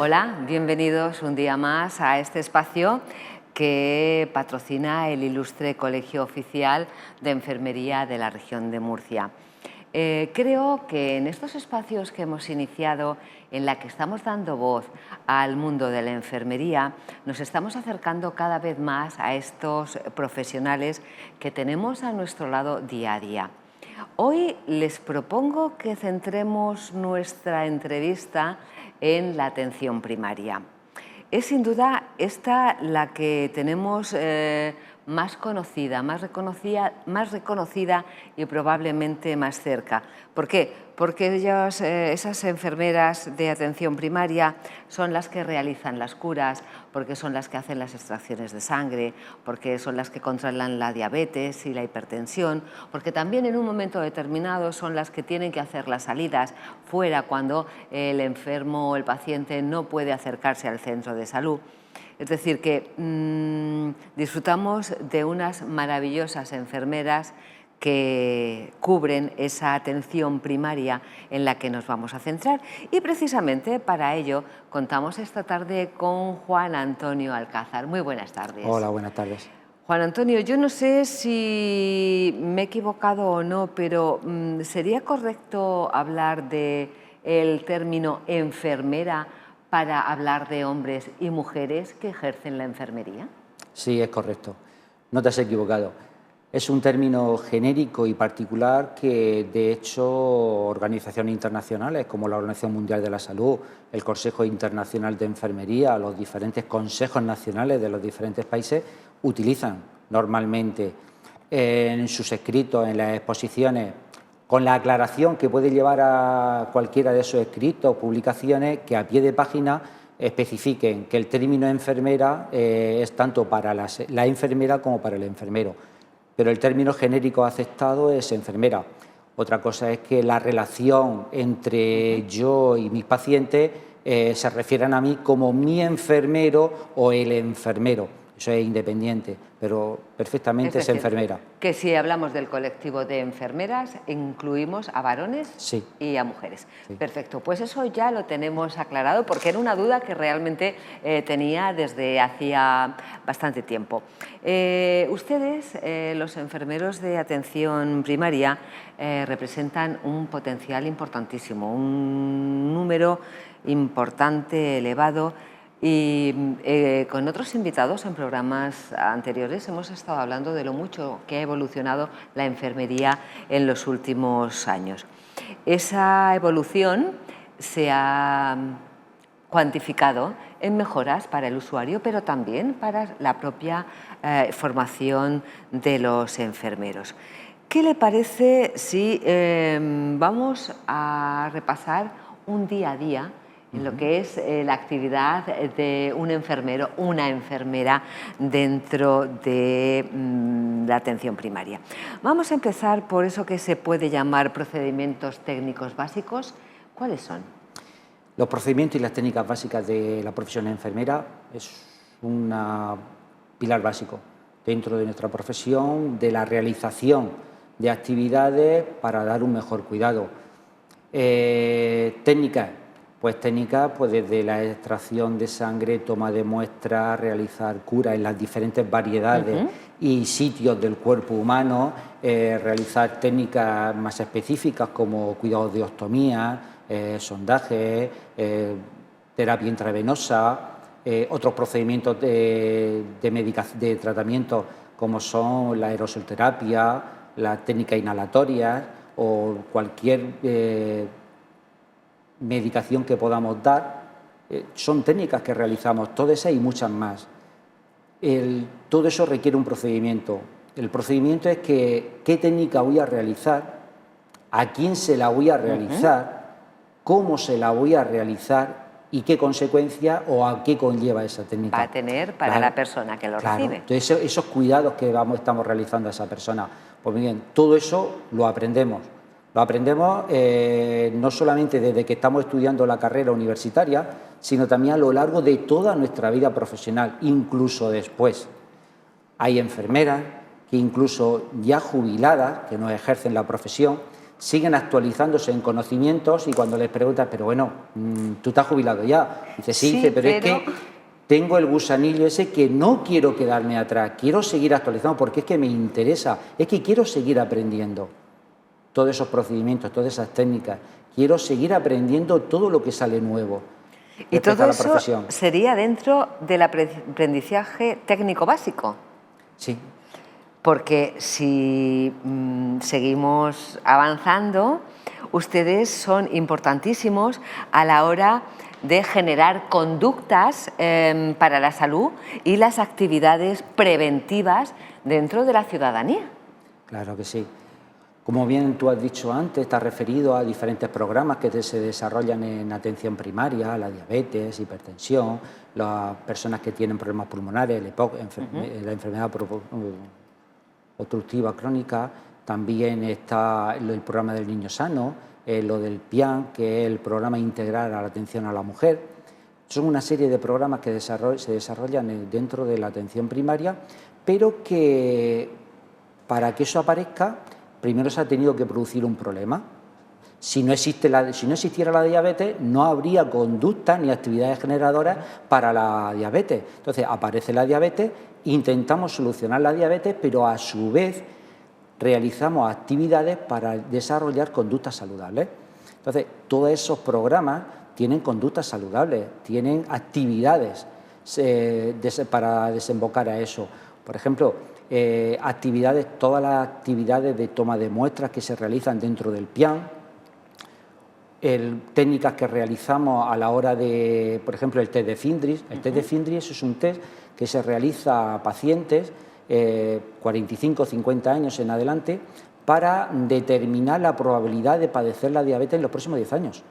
Hola, bienvenidos un día más a este espacio que patrocina el ilustre Colegio Oficial de Enfermería de la región de Murcia. Creo que en estos espacios que hemos iniciado, en la que estamos dando voz al mundo de la enfermería, nos estamos acercando cada vez más a estos profesionales que tenemos a nuestro lado día a día. Hoy les propongo que centremos nuestra entrevista en la atención primaria. Es sin duda esta la que tenemos más conocida, más reconocida y probablemente más cerca. ¿Por qué? Porque esas enfermeras de atención primaria son las que realizan las curas, porque son las que hacen las extracciones de sangre, porque son las que controlan la diabetes y la hipertensión, porque también en un momento determinado son las que tienen que hacer las salidas fuera cuando el enfermo o el paciente no puede acercarse al centro de salud. Es decir, que disfrutamos de unas maravillosas enfermeras que cubren esa atención primaria en la que nos vamos a centrar. Y precisamente para ello contamos esta tarde con Juan Antonio Alcázar. Muy buenas tardes. Hola, buenas tardes. Juan Antonio, yo no sé si me he equivocado o no, pero ¿sería correcto hablar del término enfermera para hablar de hombres y mujeres que ejercen la enfermería? Sí, es correcto. No te has equivocado. Es un término genérico y particular que, de hecho, organizaciones internacionales como la Organización Mundial de la Salud, el Consejo Internacional de Enfermería, los diferentes consejos nacionales de los diferentes países utilizan normalmente en sus escritos, en las exposiciones, con la aclaración que puede llevar a cualquiera de esos escritos o publicaciones que a pie de página especifiquen que el término enfermera es tanto para la enfermera como para el enfermero, pero el término genérico aceptado es enfermera. Otra cosa es que la relación entre yo y mis pacientes se refieran a mí como mi enfermero o el enfermero. Eso es independiente, pero perfectamente es enfermera. Que si hablamos del colectivo de enfermeras, incluimos a varones sí. y a mujeres. Sí. Perfecto, pues eso ya lo tenemos aclarado porque era una duda que realmente tenía desde hacía bastante tiempo. Ustedes, los enfermeros de atención primaria, representan un potencial importantísimo, un número importante, elevado. Y con otros invitados en programas anteriores hemos estado hablando de lo mucho que ha evolucionado la enfermería en los últimos años. Esa evolución se ha cuantificado en mejoras para el usuario, pero también para la propia formación de los enfermeros. ¿Qué le parece si vamos a repasar un día a día en lo que es la actividad de un enfermero, una enfermera dentro de la atención primaria? Vamos a empezar por eso que se puede llamar procedimientos técnicos básicos. ¿Cuáles son? Los procedimientos y las técnicas básicas de la profesión de enfermera es un pilar básico dentro de nuestra profesión, de la realización de actividades para dar un mejor cuidado. Técnicas. Pues técnicas, pues desde la extracción de sangre, toma de muestras, realizar curas en las diferentes variedades y sitios del cuerpo humano, realizar técnicas más específicas como cuidados de ostomía, sondaje, terapia intravenosa, otros procedimientos de tratamiento como son la aerosolterapia, la técnica inhalatoria o cualquier medicación que podamos dar, son técnicas que realizamos, todas esas y muchas más. Todo eso requiere un procedimiento. El procedimiento es qué técnica voy a realizar, a quién se la voy a realizar, cómo se la voy a realizar y qué consecuencia o a qué conlleva esa técnica. Va a tener para la persona que lo recibe. Entonces, esos cuidados que estamos realizando a esa persona, pues bien, todo eso lo aprendemos. Lo aprendemos no solamente desde que estamos estudiando la carrera universitaria, sino también a lo largo de toda nuestra vida profesional, incluso después. Hay enfermeras que incluso ya jubiladas, que no ejercen la profesión, siguen actualizándose en conocimientos y cuando les preguntas, pero bueno, ¿tú te has jubilado ya? Dice, sí, dice, pero es que tengo el gusanillo ese que no quiero quedarme atrás, quiero seguir actualizando porque es que me interesa, es que quiero seguir aprendiendo todos esos procedimientos, todas esas técnicas, quiero seguir aprendiendo todo lo que sale nuevo. ¿Y todo eso sería dentro del aprendizaje técnico básico? Sí. Porque si seguimos avanzando, ustedes son importantísimos a la hora de generar conductas para la salud y las actividades preventivas dentro de la ciudadanía. Claro que sí. Como bien tú has dicho antes, estás referido a diferentes programas que se desarrollan en atención primaria, la diabetes, hipertensión, las personas que tienen problemas pulmonares, la enfermedad obstructiva crónica, también está el programa del niño sano, lo del PIAN, que es el programa integral a la atención a la mujer. Son una serie de programas que se desarrollan dentro de la atención primaria, pero que para que eso aparezca, primero se ha tenido que producir un problema. Si no existiera la diabetes, no habría conductas ni actividades generadoras para la diabetes. Entonces, aparece la diabetes, intentamos solucionar la diabetes, pero a su vez realizamos actividades para desarrollar conductas saludables. Entonces, todos esos programas tienen conductas saludables, tienen actividades para desembocar a eso. Por ejemplo, todas las actividades de toma de muestras que se realizan dentro del PIAN, técnicas que realizamos a la hora de, por ejemplo, el test de Findris. El test de Findris es un test que se realiza a pacientes 45 o 50 años en adelante para determinar la probabilidad de padecer la diabetes en los próximos 10 años.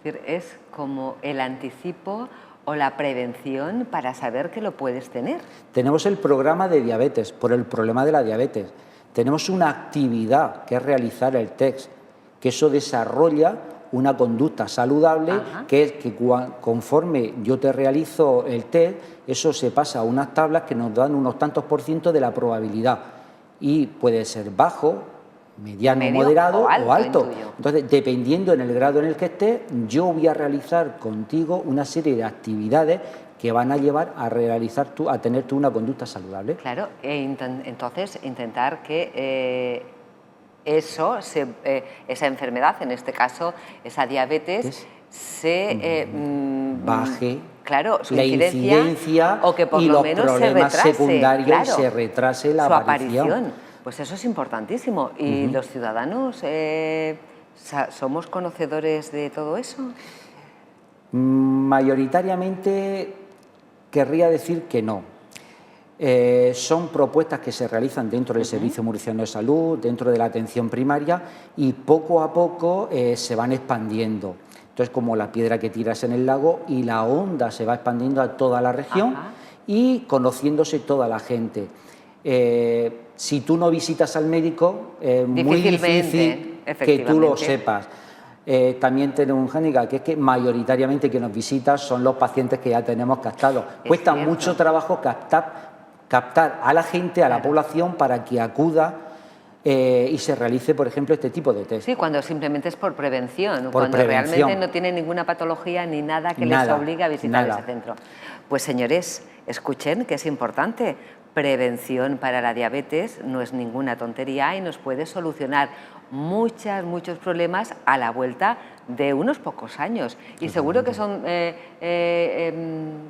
Es como el anticipo o la prevención para saber que lo puedes tener. Tenemos el programa de diabetes por el problema de la diabetes. Tenemos una actividad que es realizar el test, que eso desarrolla una conducta saludable. Ajá. Que es que conforme yo te realizo el test, eso se pasa a unas tablas que nos dan unos tantos % de la probabilidad y puede ser bajo, mediano, moderado o alto. Entonces, dependiendo en el grado en el que estés, yo voy a realizar contigo una serie de actividades que van a llevar a tener tú una conducta saludable. Claro, entonces intentar que esa enfermedad, en este caso esa diabetes, baje, claro, su la incidencia o que por y lo los menos problemas se retrase, secundarios, claro, se retrase la aparición. Pues eso es importantísimo. ¿Y los ciudadanos somos conocedores de todo eso? Mayoritariamente querría decir que no. Son propuestas que se realizan dentro del Servicio Murciano de Salud, dentro de la atención primaria y poco a poco se van expandiendo. Entonces, como la piedra que tiras en el lago y la onda se va expandiendo a toda la región. Ajá. Y conociéndose toda la gente. Si tú no visitas al médico, es muy difícil que tú lo sepas. También tenemos un hándicap, que es que mayoritariamente que nos visita son los pacientes que ya tenemos captados. Cuesta mucho trabajo captar a la gente, a la población, para que acuda y se realice, por ejemplo, este tipo de test. Sí, cuando simplemente es por prevención, cuando realmente no tiene ninguna patología ni nada que les obligue a visitar ese centro. Pues señores, escuchen que es importante. Prevención para la diabetes no es ninguna tontería y nos puede solucionar muchos problemas a la vuelta de unos pocos años. Y seguro que son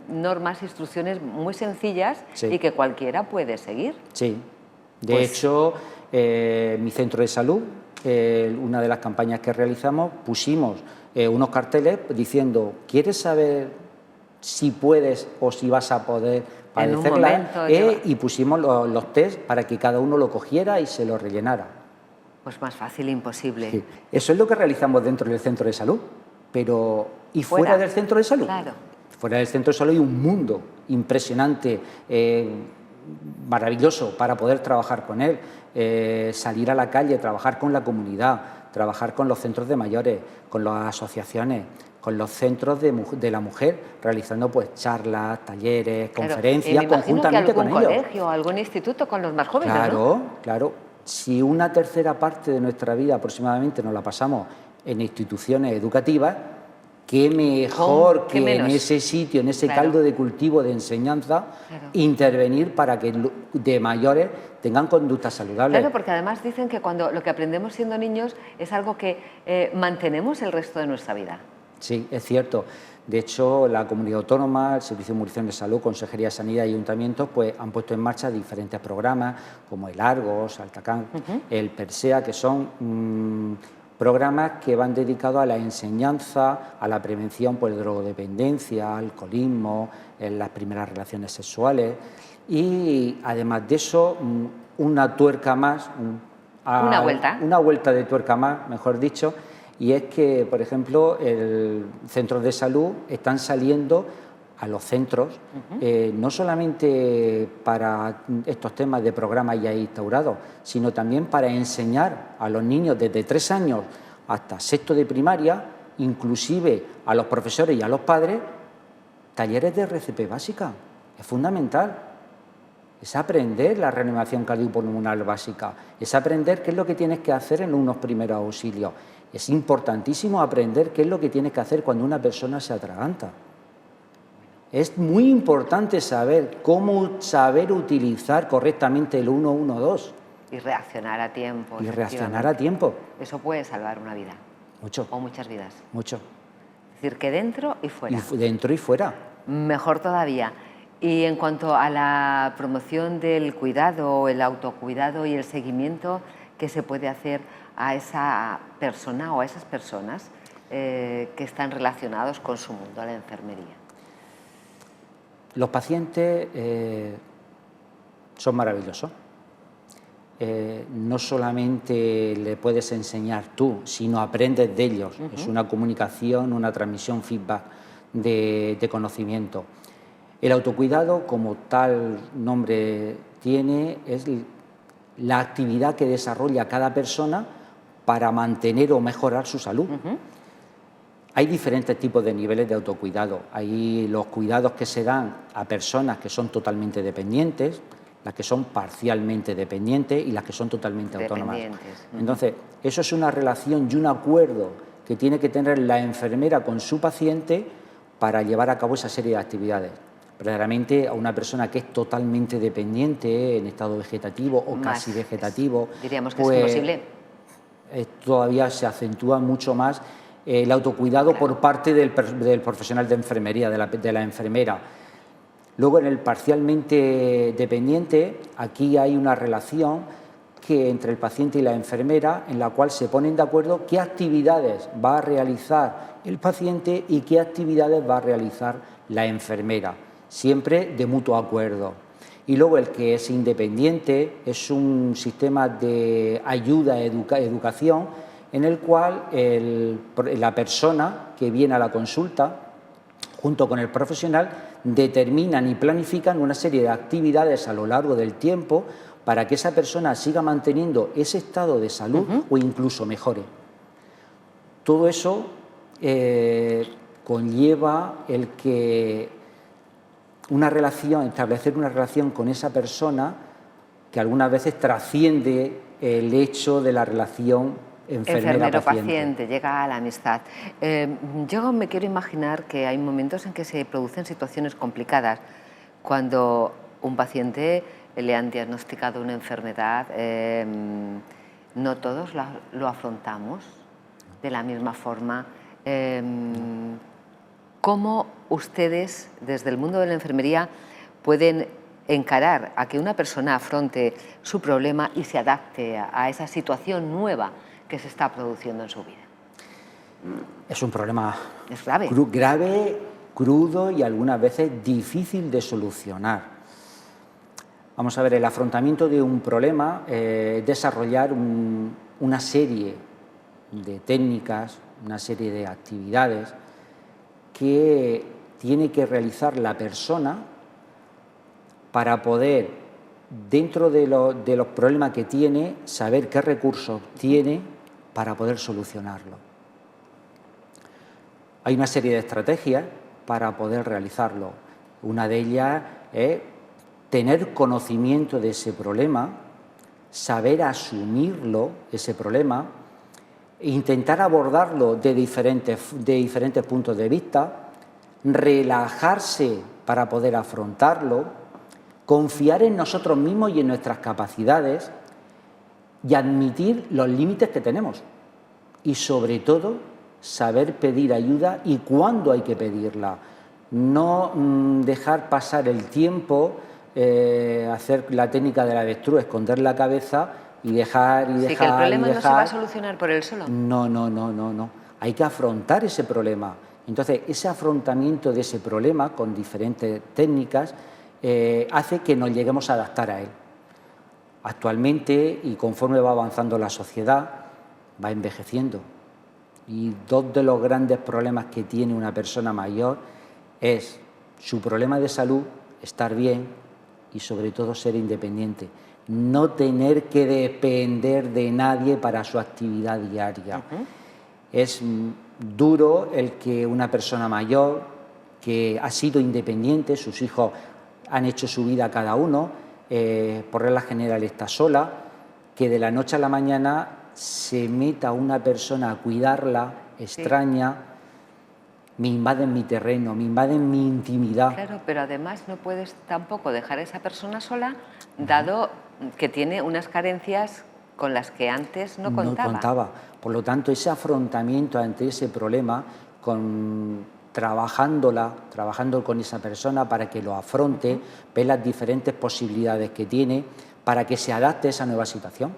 normas, instrucciones muy sencillas y que cualquiera puede seguir. Sí. De hecho, mi centro de salud, una de las campañas que realizamos, pusimos unos carteles diciendo: ¿quieres saber si puedes o si vas a poder padecerla? Y pusimos los test para que cada uno lo cogiera y se lo rellenara. Pues más fácil imposible. Sí. Eso es lo que realizamos dentro del centro de salud, pero ¿y fuera del centro de salud? Claro. Fuera del centro de salud hay un mundo impresionante, maravilloso para poder trabajar con él, salir a la calle, trabajar con la comunidad, trabajar con los centros de mayores, con las asociaciones, con los centros de la mujer, realizando pues charlas, talleres, conferencias, conjuntamente con ellos. ¿Algún colegio, algún instituto con los más jóvenes? Claro, ¿no? Claro. si una tercera parte de nuestra vida aproximadamente nos la pasamos en instituciones educativas, qué mejor que en ese sitio, en ese caldo de cultivo de enseñanza, intervenir para que de mayores tengan conductas saludables. Claro, porque además dicen que cuando lo que aprendemos siendo niños es algo que mantenemos el resto de nuestra vida. Sí, es cierto. De hecho, la Comunidad Autónoma, el Servicio Murciano de Salud, Consejería de Sanidad y Ayuntamientos pues, han puesto en marcha diferentes programas como el Argos, Altacán, el PERSEA, que son programas que van dedicados a la enseñanza, a la prevención por drogodependencia, alcoholismo, en las primeras relaciones sexuales y además de eso una tuerca más, una vuelta de tuerca más, mejor dicho, y es que, por ejemplo, centros de salud están saliendo a los centros, no solamente para estos temas de programas ya instaurados, sino también para enseñar a los niños desde 3 años hasta 6º de primaria, inclusive a los profesores y a los padres, talleres de RCP básica. Es fundamental. Es aprender la reanimación cardiopulmonar básica, es aprender qué es lo que tienes que hacer en unos primeros auxilios. Es importantísimo aprender qué es lo que tienes que hacer cuando una persona se atraganta. Es muy importante saber cómo saber utilizar correctamente el 112. Y reaccionar a tiempo. Y reaccionar a tiempo. Eso puede salvar una vida. Mucho. O muchas vidas. Mucho. Es decir, que dentro y fuera. Y dentro y fuera. Mejor todavía. Y en cuanto a la promoción del cuidado, el autocuidado y el seguimiento que se puede hacer a esa persona o a esas personas que están relacionados con su mundo, a la enfermería. Los pacientes son maravillosos. No solamente le puedes enseñar tú, sino aprendes de ellos. Es una comunicación, una transmisión, feedback de conocimiento. El autocuidado, como tal nombre tiene, es la actividad que desarrolla cada persona para mantener o mejorar su salud. Hay diferentes tipos de niveles de autocuidado. Hay los cuidados que se dan a personas que son totalmente dependientes, las que son parcialmente dependientes y las que son totalmente autónomas. Entonces, eso es una relación y un acuerdo que tiene que tener la enfermera con su paciente para llevar a cabo esa serie de actividades. Verdaderamente a una persona que es totalmente dependiente, en estado vegetativo o casi vegetativo, diríamos que es imposible. Todavía se acentúa mucho más el autocuidado por parte del profesional de enfermería, de la enfermera. Luego, en el parcialmente dependiente, aquí hay una relación entre el paciente y la enfermera, en la cual se ponen de acuerdo qué actividades va a realizar el paciente y qué actividades va a realizar la enfermera, siempre de mutuo acuerdo. Y luego el que es independiente es un sistema de ayuda, educación, en el cual la persona que viene a la consulta, junto con el profesional, determinan y planifican una serie de actividades a lo largo del tiempo para que esa persona siga manteniendo ese estado de salud o incluso mejore. Todo eso conlleva el que establecer una relación con esa persona que algunas veces trasciende el hecho de la relación enfermero-paciente. Llega a la amistad. Yo me quiero imaginar que hay momentos en que se producen situaciones complicadas cuando un paciente le han diagnosticado una enfermedad. No todos lo afrontamos de la misma forma. ¿Cómo ustedes, desde el mundo de la enfermería, pueden encarar a que una persona afronte su problema y se adapte a esa situación nueva que se está produciendo en su vida? Es un problema grave, crudo y algunas veces difícil de solucionar. Vamos a ver, el afrontamiento de un problema es desarrollar una serie de técnicas, una serie de actividades que tiene que realizar la persona para poder, dentro de los problemas que tiene, saber qué recursos tiene para poder solucionarlo. Hay una serie de estrategias para poder realizarlo. Una de ellas es tener conocimiento de ese problema, saber asumirlo, ese problema, intentar abordarlo de diferentes puntos de vista, relajarse para poder afrontarlo, confiar en nosotros mismos y en nuestras capacidades y admitir los límites que tenemos. Y sobre todo, saber pedir ayuda y cuándo hay que pedirla. No dejar pasar el tiempo, hacer la técnica del avestruz, esconder la cabeza y dejar y dejar. Sí, que el problema y dejar. No se va a solucionar por él solo. No. Hay que afrontar ese problema. Entonces, ese afrontamiento de ese problema con diferentes técnicas hace que nos lleguemos a adaptar a él. Actualmente, y conforme va avanzando la sociedad, va envejeciendo. Y dos de los grandes problemas que tiene una persona mayor es su problema de salud, estar bien y sobre todo ser independiente. No tener que depender de nadie para su actividad diaria. Es duro el que una persona mayor que ha sido independiente, sus hijos han hecho su vida cada uno, por regla general está sola, que de la noche a la mañana se meta una persona a cuidarla, extraña, me invaden mi terreno, me invaden mi intimidad. Claro, pero además no puedes tampoco dejar a esa persona sola, dado que tiene unas carencias con las que antes no contaba. Por lo tanto, ese afrontamiento ante ese problema, trabajando con esa persona para que lo afronte, ver las diferentes posibilidades que tiene para que se adapte a esa nueva situación.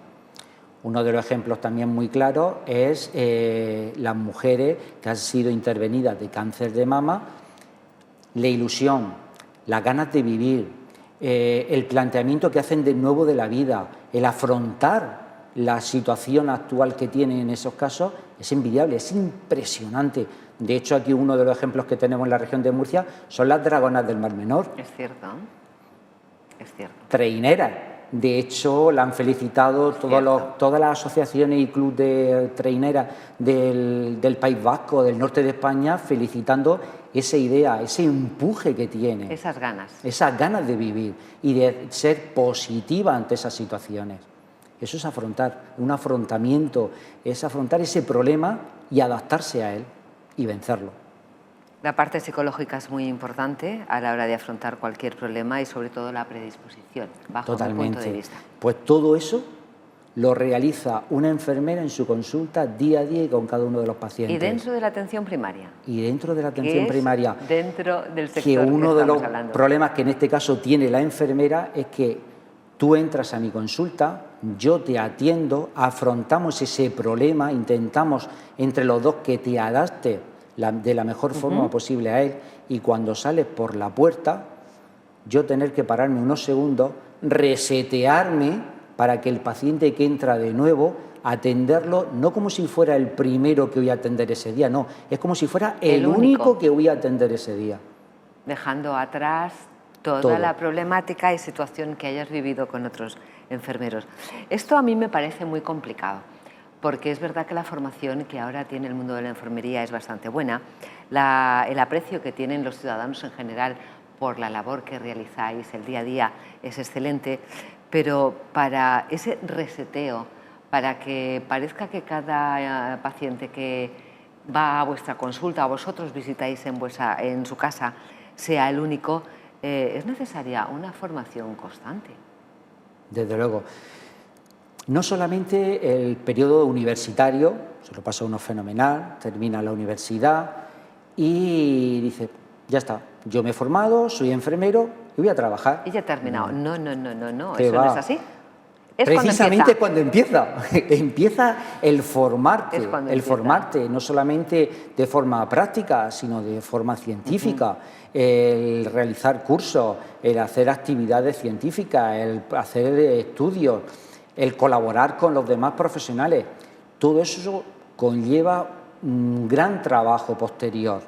Uno de los ejemplos también muy claros es las mujeres que han sido intervenidas de cáncer de mama, la ilusión, las ganas de vivir, el planteamiento que hacen de nuevo de la vida, el afrontar la situación actual que tienen en esos casos, es envidiable, es impresionante. De hecho, aquí uno de los ejemplos que tenemos en la región de Murcia son las dragonas del Mar Menor. Es cierto, es cierto. Treineras. De hecho, la han felicitado todas las asociaciones y clubes de treineras del País Vasco, del norte de España, felicitando esa idea, ese empuje que tiene. Esas ganas. Esas ganas de vivir y de ser positiva ante esas situaciones. Eso es afrontar, un afrontamiento, es afrontar ese problema y adaptarse a él y vencerlo. La parte psicológica es muy importante a la hora de afrontar cualquier problema y sobre todo la predisposición, bajo mi punto de vista. Pues todo eso lo realiza una enfermera en su consulta día a día y con cada uno de los pacientes. Y dentro de la atención primaria. Y dentro de la atención primaria. Dentro del sector que uno de los hablando. Problemas que en este caso tiene la enfermera es que tú entras a mi consulta, yo te atiendo, afrontamos ese problema, intentamos entre los dos que te adapte de la mejor forma posible a él, y cuando sales por la puerta, yo tener que pararme unos segundos, resetearme para que el paciente que entra de nuevo, atenderlo, no como si fuera el primero que voy a atender ese día, no, es como si fuera el único que voy a atender ese día. Dejando atrás toda la problemática y situación que hayas vivido con otros enfermeros. Esto a mí me parece muy complicado, porque es verdad que la formación que ahora tiene el mundo de la enfermería es bastante buena, el aprecio que tienen los ciudadanos en general por la labor que realizáis el día a día es excelente, pero para ese reseteo, para que parezca que cada paciente que va a vuestra consulta o vosotros visitáis en su casa sea el único, es necesaria una formación constante. Desde luego. No solamente el periodo universitario, se lo pasa uno fenomenal, termina la universidad y dice, ya está, yo me he formado, soy enfermero y voy a trabajar. Y ya he terminado. No, eso no es así. Precisamente cuando empieza. Empieza el formarte, no solamente de forma práctica, sino de forma científica, el realizar cursos, el hacer actividades científicas, el hacer estudios, el colaborar con los demás profesionales. Todo eso conlleva un gran trabajo posterior.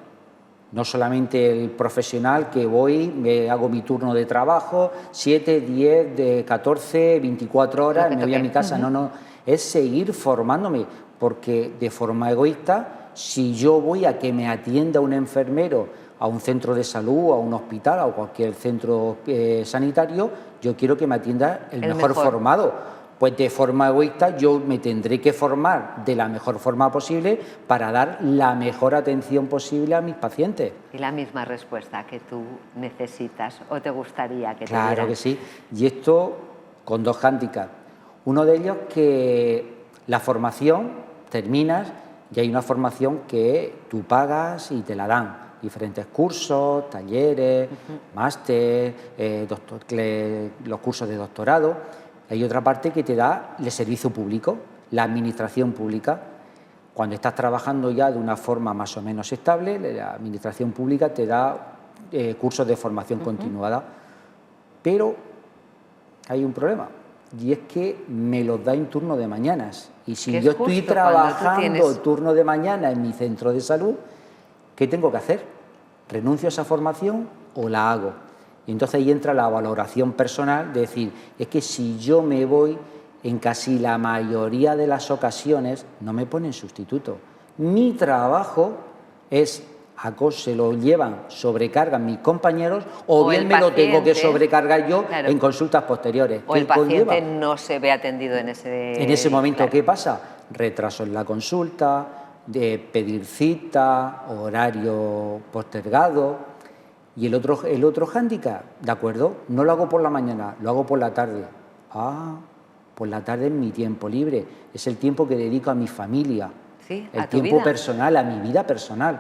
No solamente el profesional que voy, me hago mi turno de trabajo, 7, 10, de 14, 24 horas, me voy a mi casa. No, es seguir formándome, porque de forma egoísta, si yo voy a que me atienda un enfermero a un centro de salud, a un hospital, a cualquier centro sanitario, yo quiero que me atienda el mejor formado. pues de forma egoísta yo me tendré que formar de la mejor forma posible para dar la mejor atención posible a mis pacientes. Y la misma respuesta que tú necesitas o te gustaría que te dieran. Claro que sí. Y esto con dos hándicaps. Uno de ellos que la formación terminas y hay una formación que tú pagas y te la dan. Diferentes cursos, talleres, máster, los cursos de doctorado. Hay otra parte que te da el servicio público, la administración pública. Cuando estás trabajando ya de una forma más o menos estable, la administración pública te da cursos de formación continuada. Pero hay un problema, y es que me los da en turno de mañanas. Y si yo estoy trabajando turno de mañana en mi centro de salud, ¿qué tengo que hacer? ¿Renuncio a esa formación o la hago? Y entonces ahí entra la valoración personal de decir, es que si yo me voy, en casi la mayoría de las ocasiones no me ponen sustituto. Mi trabajo es, se lo llevan, sobrecargan mis compañeros o bien me lo tengo que sobrecargar yo en consultas posteriores. O el paciente no se ve atendido en ese momento. Claro. ¿Qué pasa? Retraso en la consulta, de pedir cita, horario postergado. Y el otro hándicap, ¿de acuerdo? No lo hago por la mañana, lo hago por la tarde. Por la tarde es mi tiempo libre, es el tiempo que dedico a mi familia, sí, el tiempo personal, a mi vida personal.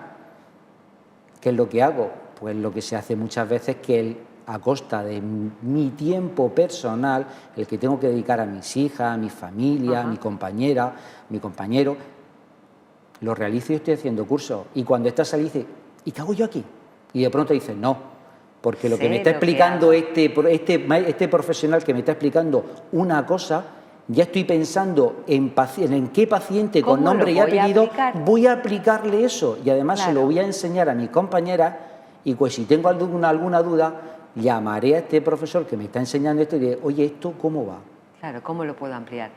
¿Qué es lo que hago? Pues lo que se hace muchas veces que a costa de mi tiempo personal, el que tengo que dedicar a mis hijas, a mi familia, a mi compañera, mi compañero, lo realizo y estoy haciendo cursos. Y cuando estás ahí dices, ¿y qué hago yo aquí? Y de pronto dices, no, porque lo que me está explicando este profesional que me está explicando una cosa, ya estoy pensando en qué paciente con nombre y apellido voy a aplicarle eso. Y además se lo voy a enseñar a mis compañeras y pues si tengo alguna duda, llamaré a este profesor que me está enseñando esto y diré, oye, ¿esto cómo va? Claro, ¿cómo lo puedo ampliar?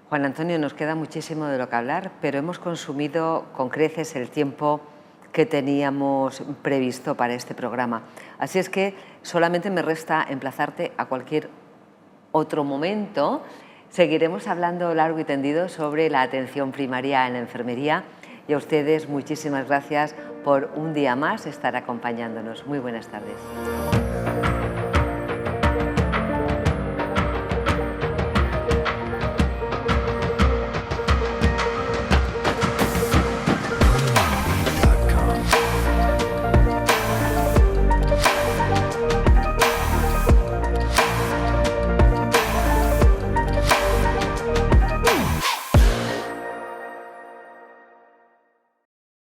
Juan Antonio, nos queda muchísimo de lo que hablar, pero hemos consumido con creces el tiempo que teníamos previsto para este programa. Así es que solamente me resta emplazarte a cualquier otro momento. Seguiremos hablando largo y tendido sobre la atención primaria en la enfermería y a ustedes muchísimas gracias por un día más estar acompañándonos. Muy buenas tardes.